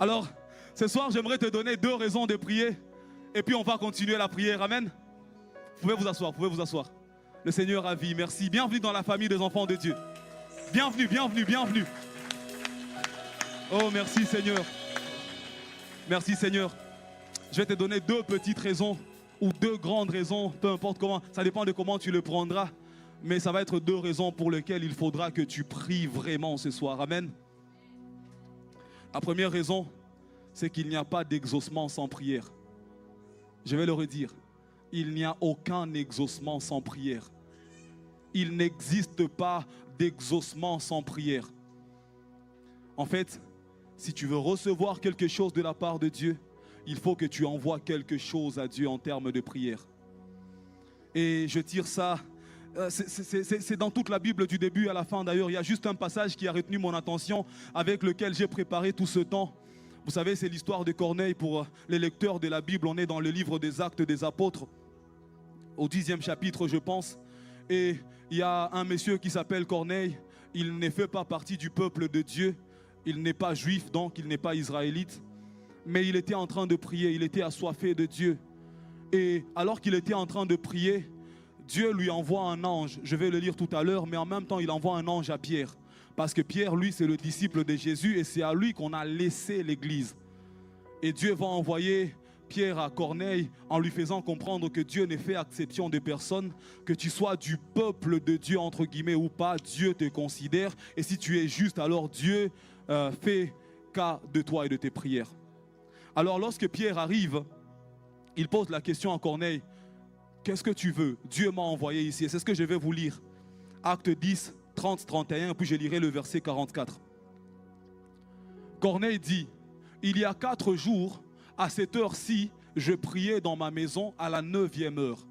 Alors, ce soir, j'aimerais te donner 2 raisons de prier. Et puis, on va continuer la prière. Amen. Vous pouvez vous asseoir, vous pouvez vous asseoir. Le Seigneur a vie, merci. Bienvenue dans la famille des enfants de Dieu. Bienvenue, bienvenue, bienvenue. Oh, merci Seigneur. Merci Seigneur. Je vais te donner 2 petites raisons ou 2 grandes raisons, peu importe comment. Ça dépend de comment tu le prendras. Mais ça va être 2 raisons pour lesquelles il faudra que tu pries vraiment ce soir. Amen. La première raison, c'est qu'il n'y a pas d'exaucement sans prière. Je vais le redire. Il n'y a aucun exaucement sans prière. Il n'existe pas d'exaucement sans prière. En fait, si tu veux recevoir quelque chose de la part de Dieu, il faut que tu envoies quelque chose à Dieu en termes de prière. Et je tire ça, c'est dans toute la Bible du début à la fin d'ailleurs. Il y a juste un passage qui a retenu mon attention avec lequel j'ai préparé tout ce temps. Vous savez, c'est l'histoire de Corneille. Pour les lecteurs de la Bible, on est dans le livre des Actes des Apôtres, au 10e chapitre je pense. Et il y a un monsieur qui s'appelle Corneille. Il ne fait pas partie du peuple de Dieu. Il n'est pas juif, donc il n'est pas israélite. Mais il était en train de prier, il était assoiffé de Dieu. Et alors qu'il était en train de prier, Dieu lui envoie un ange. Je vais le lire tout à l'heure, mais en même temps il envoie un ange à Pierre. Parce que Pierre, lui, c'est le disciple de Jésus et c'est à lui qu'on a laissé l'église. Et Dieu va envoyer Pierre à Corneille en lui faisant comprendre que Dieu ne fait exception de personne, que tu sois du peuple de Dieu entre guillemets ou pas, Dieu te considère. Et si tu es juste, alors Dieu fait cas de toi et de tes prières. Alors lorsque Pierre arrive, il pose la question à Corneille. Qu'est-ce que tu veux? Dieu m'a envoyé ici. Et c'est ce que je vais vous lire. Acte 10, 30, 31, puis je lirai le verset 44. Corneille dit, il y a 4 jours, à cette heure-ci, je priais dans ma maison à la 9e heure.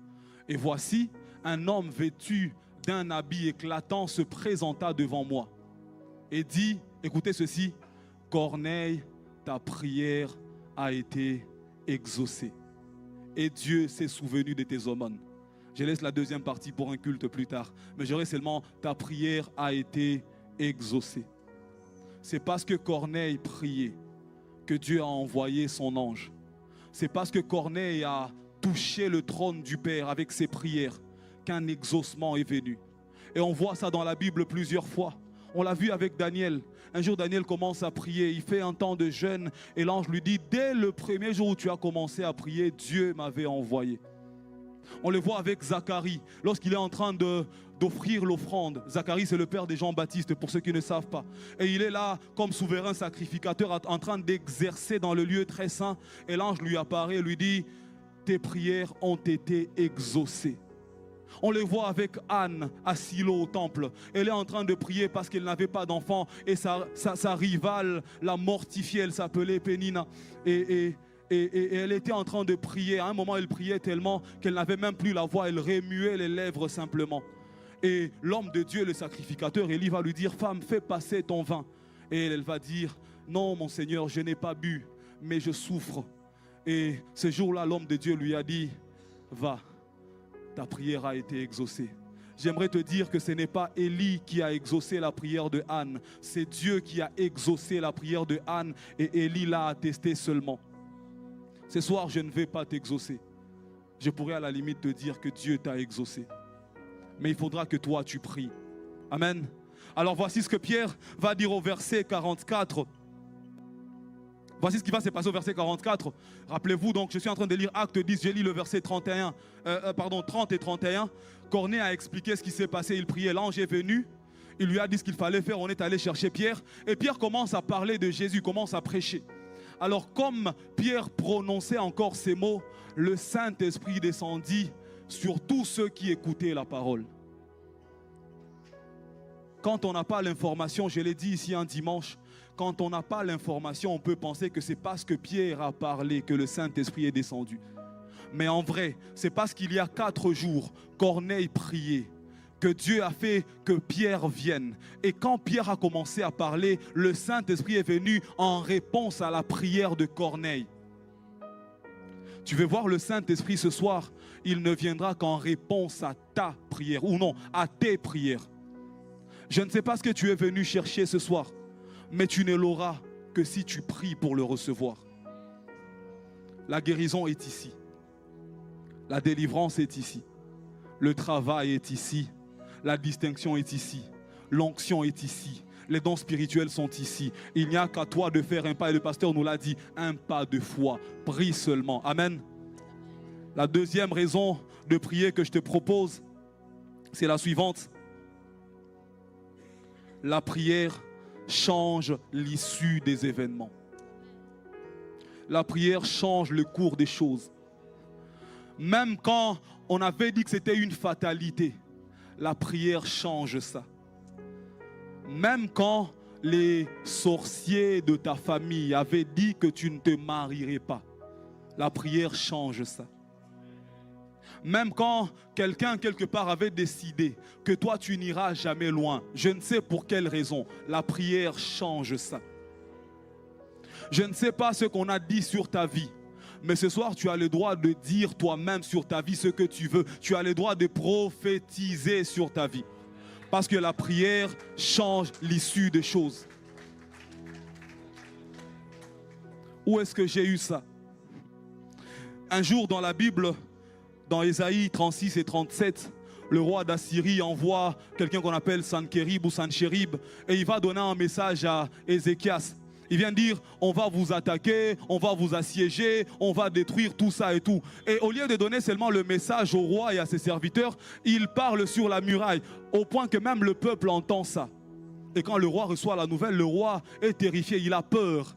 Et voici, un homme vêtu d'un habit éclatant se présenta devant moi. Et dit, écoutez ceci, Corneille, ta prière a été exaucée. Et Dieu s'est souvenu de tes aumônes. Je laisse la deuxième partie pour un culte plus tard. Mais j'aurai seulement, ta prière a été exaucée. C'est parce que Corneille priait que Dieu a envoyé son ange. C'est parce que Corneille a touché le trône du Père avec ses prières qu'un exaucement est venu. Et on voit ça dans la Bible plusieurs fois. On l'a vu avec Daniel. Un jour, Daniel commence à prier. Il fait un temps de jeûne. Et l'ange lui dit, dès le premier jour où tu as commencé à prier, Dieu m'avait envoyé. On le voit avec Zacharie. Lorsqu'il est en train d'offrir l'offrande. Zacharie, c'est le père de Jean-Baptiste, pour ceux qui ne savent pas. Et il est là comme souverain sacrificateur, en train d'exercer dans le lieu très saint. Et l'ange lui apparaît et lui dit, tes prières ont été exaucées. On le voit avec Anne à Silo au temple. Elle est en train de prier parce qu'elle n'avait pas d'enfant. Et sa rivale l'a mortifiée. Elle s'appelait Pénina. Et elle était en train de prier. À un moment, elle priait tellement qu'elle n'avait même plus la voix. Elle remuait les lèvres simplement. Et l'homme de Dieu, le sacrificateur, Élie va lui dire, femme, fais passer ton vin. Et elle va dire, non, mon Seigneur, je n'ai pas bu, mais je souffre. Et ce jour-là, l'homme de Dieu lui a dit, va. Ta prière a été exaucée. J'aimerais te dire que ce n'est pas Élie qui a exaucé la prière de Anne. C'est Dieu qui a exaucé la prière de Anne et Élie l'a attesté seulement. Ce soir, je ne vais pas t'exaucer. Je pourrais à la limite te dire que Dieu t'a exaucé. Mais il faudra que toi, tu pries. Amen. Alors voici ce que Pierre va dire au verset 44. Voici ce qui va se passer au verset 44. Rappelez-vous, donc, je suis en train de lire Acte 10, j'ai lu le verset 30 et 31. Corneille a expliqué ce qui s'est passé. Il priait, l'ange est venu. Il lui a dit ce qu'il fallait faire. On est allé chercher Pierre. Et Pierre commence à parler de Jésus, commence à prêcher. Alors, comme Pierre prononçait encore ces mots, le Saint-Esprit descendit sur tous ceux qui écoutaient la parole. Quand on n'a pas l'information, je l'ai dit ici un dimanche, quand on n'a pas l'information, on peut penser que c'est parce que Pierre a parlé que le Saint-Esprit est descendu. Mais en vrai, c'est parce qu'il y a 4 jours, Corneille priait, que Dieu a fait que Pierre vienne. Et quand Pierre a commencé à parler, le Saint-Esprit est venu en réponse à la prière de Corneille. Tu veux voir le Saint-Esprit ce soir, il ne viendra qu'en réponse à ta prière, ou non, à tes prières. Je ne sais pas ce que tu es venu chercher ce soir, mais tu ne l'auras que si tu pries pour le recevoir. La guérison est ici. La délivrance est ici. Le travail est ici. La distinction est ici. L'onction est ici. Les dons spirituels sont ici. Il n'y a qu'à toi de faire un pas. Et le pasteur nous l'a dit, un pas de foi. Prie seulement. Amen. La deuxième raison de prier que je te propose, c'est la suivante. La prière change l'issue des événements. La prière change le cours des choses. Même quand on avait dit que c'était une fatalité, la prière change ça. Même quand les sorciers de ta famille avaient dit que tu ne te marierais pas, la prière change ça. Même quand quelqu'un quelque part avait décidé que toi tu n'iras jamais loin, je ne sais pour quelle raison, la prière change ça. Je ne sais pas ce qu'on a dit sur ta vie, mais ce soir tu as le droit de dire toi-même sur ta vie ce que tu veux. Tu as le droit de prophétiser sur ta vie. Parce que la prière change l'issue des choses. Où est-ce que j'ai eu ça? Un jour dans la Bible, dans Ésaïe 36 et 37, le roi d'Assyrie envoie quelqu'un qu'on appelle Sanchérib ou Sanchérib et il va donner un message à Ézéchias. Il vient dire, on va vous attaquer, on va vous assiéger, on va détruire tout ça et tout. Et au lieu de donner seulement le message au roi et à ses serviteurs, il parle sur la muraille, au point que même le peuple entend ça. Et quand le roi reçoit la nouvelle, le roi est terrifié, il a peur.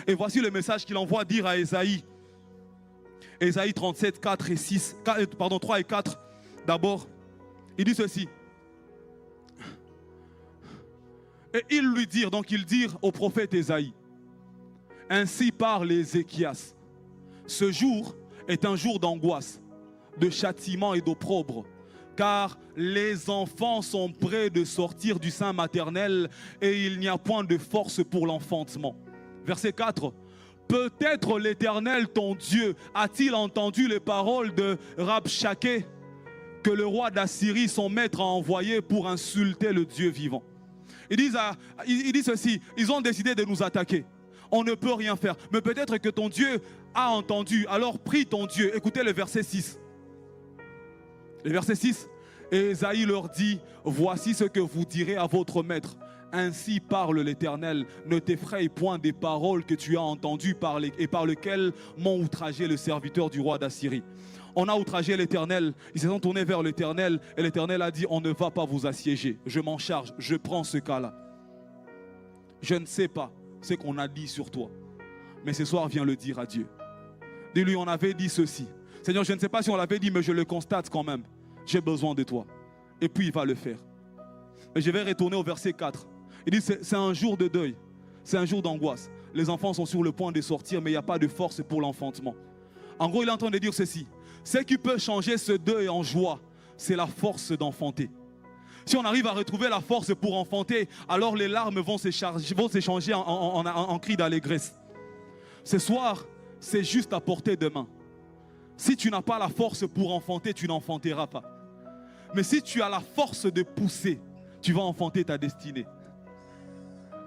Et voici le message qu'il envoie dire à Ésaïe. Ésaïe 37, 3 et 4. D'abord, il dit ceci. Et ils lui dirent, donc ils dirent au prophète Ésaïe, ainsi parle Ézéchias, ce jour est un jour d'angoisse, de châtiment et d'opprobre, car les enfants sont près de sortir du sein maternel et il n'y a point de force pour l'enfantement. Verset 4. Peut-être l'Éternel ton Dieu a-t-il entendu les paroles de Rabshaké que le roi d'Assyrie, son maître, a envoyé pour insulter le Dieu vivant. Il dit ceci, ils ont décidé de nous attaquer. On ne peut rien faire. Mais peut-être que ton Dieu a entendu. Alors prie ton Dieu. Écoutez le verset 6. Le verset 6. Et Ésaïe leur dit, voici ce que vous direz à votre maître. Ainsi parle l'Éternel, ne t'effraie point des paroles que tu as entendues et par lesquelles m'ont outragé le serviteur du roi d'Assyrie. On a outragé l'Éternel, ils se sont tournés vers l'Éternel et l'Éternel a dit, on ne va pas vous assiéger, je m'en charge, je prends ce cas-là. Je ne sais pas ce qu'on a dit sur toi, mais ce soir viens le dire à Dieu. Dis-lui, on avait dit ceci. Seigneur, je ne sais pas si on l'avait dit, mais je le constate quand même. J'ai besoin de toi. Et puis il va le faire. Et je vais retourner au verset 4. Il dit, c'est un jour de deuil, c'est un jour d'angoisse. Les enfants sont sur le point de sortir, mais il n'y a pas de force pour l'enfantement. En gros, il est en train de dire ceci. Ce qui peut changer ce deuil en joie, c'est la force d'enfanter. Si on arrive à retrouver la force pour enfanter, alors les larmes vont s'échanger en cris d'allégresse. Ce soir, c'est juste à portée de main. Si tu n'as pas la force pour enfanter, tu n'enfanteras pas. Mais si tu as la force de pousser, tu vas enfanter ta destinée.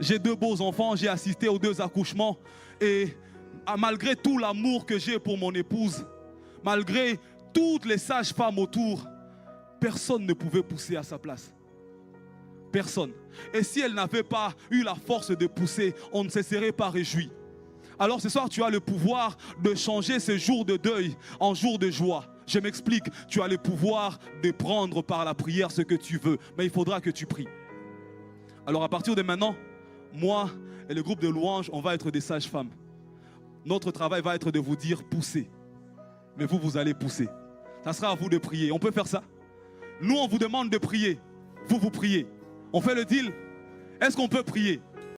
J'ai 2 beaux enfants, j'ai assisté aux 2 accouchements et malgré tout l'amour que j'ai pour mon épouse, malgré toutes les sages-femmes autour, personne ne pouvait pousser à sa place. Personne. Et si elle n'avait pas eu la force de pousser, on ne se serait pas réjoui. Alors ce soir, tu as le pouvoir de changer ce jour de deuil en jour de joie. Je m'explique, tu as le pouvoir de prendre par la prière ce que tu veux, mais il faudra que tu pries. Alors à partir de maintenant, moi et le groupe de louanges, on va être des sages-femmes. Notre travail va être de vous dire poussez. Mais vous, vous allez pousser. Ça sera à vous de prier. On peut faire ça? Nous, on vous demande de prier. Vous, vous priez. On fait le deal? Est-ce qu'on peut prier?